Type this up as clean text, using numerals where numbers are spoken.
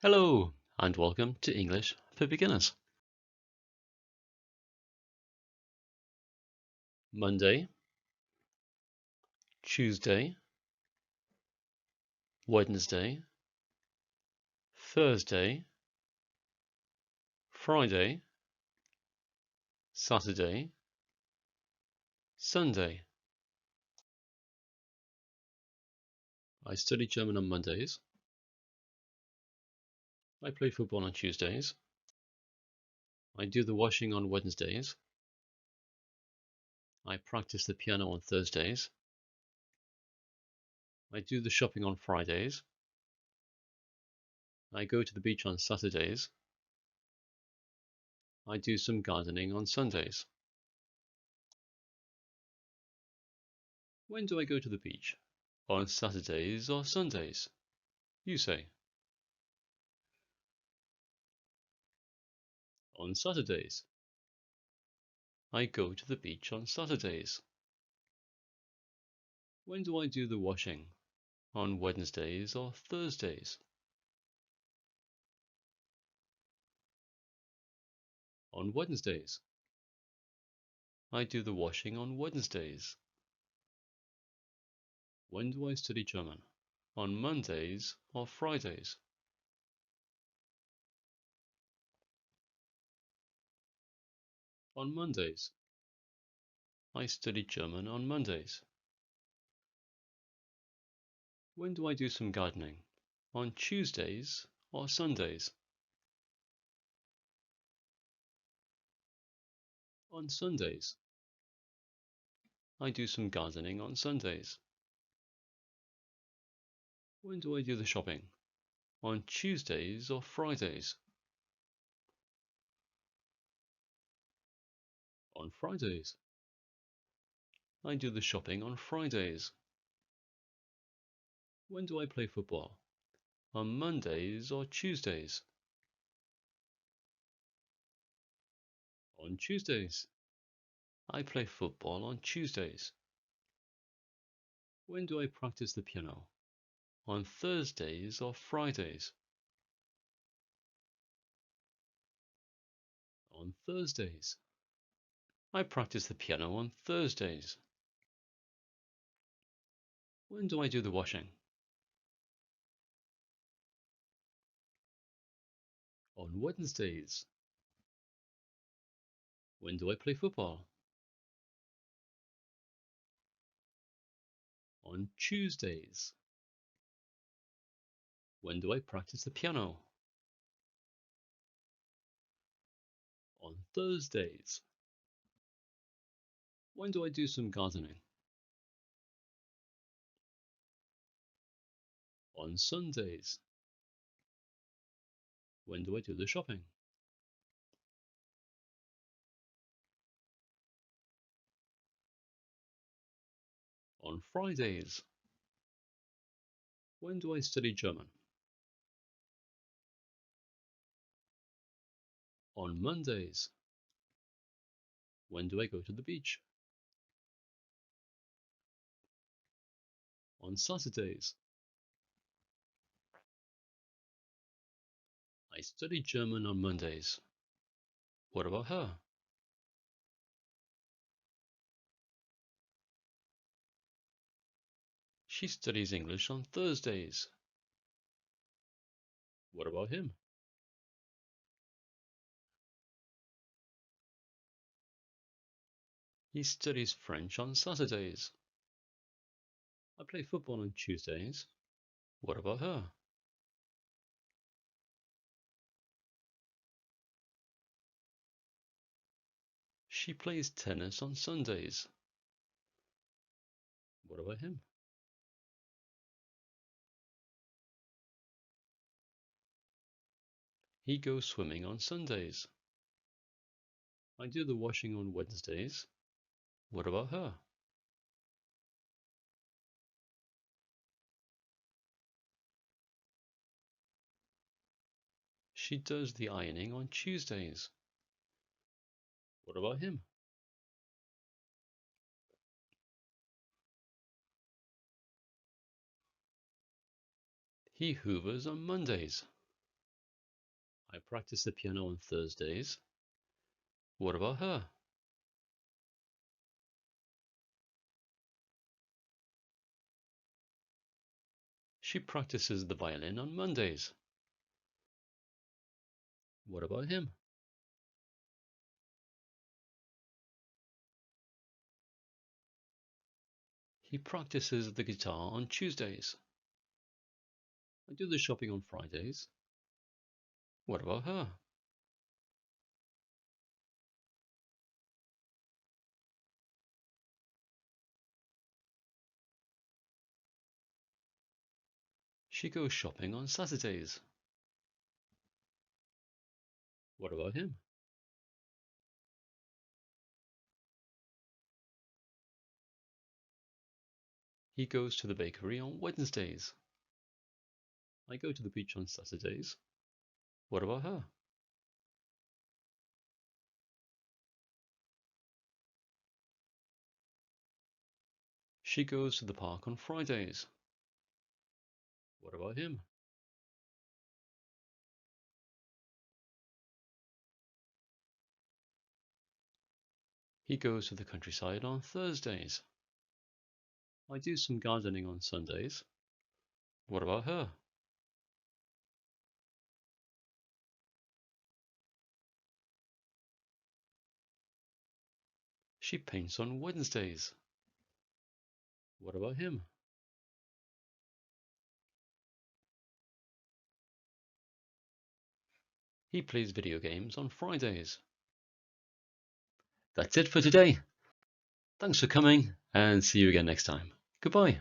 Hello, and welcome to English for Beginners. Monday, Tuesday, Wednesday, Thursday, Friday, Saturday, Sunday. I study German on Mondays. I play football on Tuesdays. I do the washing on Wednesdays. I practice the piano on Thursdays. I do the shopping on Fridays. I go to the beach on Saturdays. I do some gardening on Sundays. When do I go to the beach? On Saturdays or Sundays? You say. On Saturdays. I go to the beach on Saturdays. When do I do the washing? On Wednesdays or Thursdays? On Wednesdays. I do the washing on Wednesdays. When do I study German? On Mondays or Fridays? On Mondays. I study German on Mondays. When do I do some gardening? On Tuesdays or Sundays? On Sundays. I do some gardening on Sundays. When do I do the shopping? On Tuesdays or Fridays? On Fridays. I do the shopping on Fridays. When do I play football? On Mondays or Tuesdays? On Tuesdays. I play football on Tuesdays. When do I practice the piano? On Thursdays or Fridays? On Thursdays. I practice the piano on Thursdays. When do I do the washing? On Wednesdays. When do I play football? On Tuesdays. When do I practice the piano? On Thursdays. When do I do some gardening? On Sundays. When do I do the shopping? On Fridays. When do I study German? On Mondays. When do I go to the beach? On Saturdays. I study German on Mondays. What about her? She studies English on Thursdays. What about him? He studies French on Saturdays. I play football on Tuesdays. What about her? She plays tennis on Sundays. What about him? He goes swimming on Sundays. I do the washing on Wednesdays. What about her? She does the ironing on Tuesdays. What about him? He hoovers on Mondays. I practice the piano on Thursdays. What about her? She practices the violin on Mondays. What about him? He practices the guitar on Tuesdays. I do the shopping on Fridays. What about her? She goes shopping on Saturdays. What about him? He goes to the bakery on Wednesdays. I go to the beach on Saturdays. What about her? She goes to the park on Fridays. What about him? He goes to the countryside on Thursdays. I do some gardening on Sundays. What about her? She paints on Wednesdays. What about him? He plays video games on Fridays. That's it for today. Thanks for coming, and see you again next time. Goodbye.